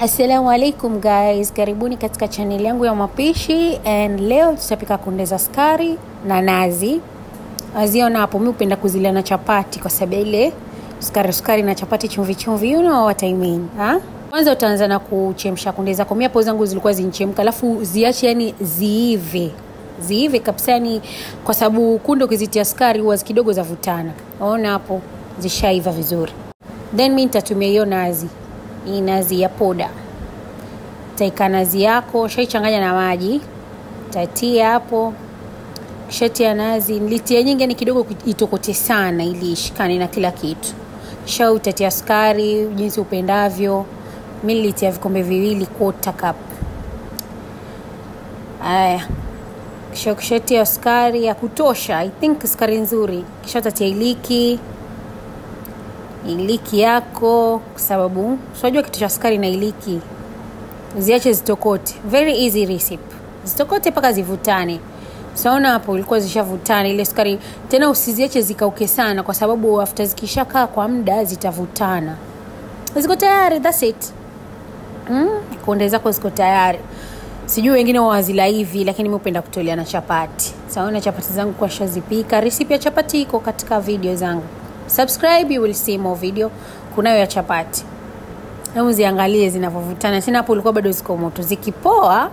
Assalamu alaikum guys, karibuni katika channel yangu ya mapishi. And leo tutapika kunde za sukari na nazi. Aziona hapo, mimi hupenda kuzila na chapati kwa sababu ile sukari na chapati chumvi, you know what I mean, ha? Kwanza utaanza na kuchemsha kunde zako. Mimi hapo zangu zilikuwa zinchemka, alafu ziache yani ziive kabisa, yani kwa sababu kunde ukizitia sukari huwa kidogo zavutana. Unaona hapo zishaiva vizuri. Then mimi nitatumia hiyo nazi. Hii nazi ya poda. Taika nazi yako, shaichanganya na maji. Tatia hapo. Kishatia nazi, nilitia nyingi ni kidogo itokote sana ili ishikane na kila kitu. Kisha utatia sukari jinsi upendavyo. Mimi nilitia vikombe 2 quarter cup. Aya. Kisha tia sukari ya kutosha, I think sukari nzuri. Kisha utatia iliki yako kwa sababu unajua kitu cha sukari na iliki ziache zitokote. Very easy recipe. Zitokote paka zivutane. Saona hapo ilikuwa zishavutana ile sukari. Tena usiziache zikauke sana kwa sababu after zikishakaa kwa muda zitavutana. Ziko tayari, that's it. Kunde zako ziko tayari. Sijui wengine wazila hivi lakini mimi hupenda kutolea na chapati. Saona chapati zangu kwa shazipika. Recipe ya chapati iko katika video zangu. Subscribe, you will see more video. Kunayo ya chapati. Na uziangalie zinavovutana. Sina hapo ulikuwa bado ziko moto. Zikipoa,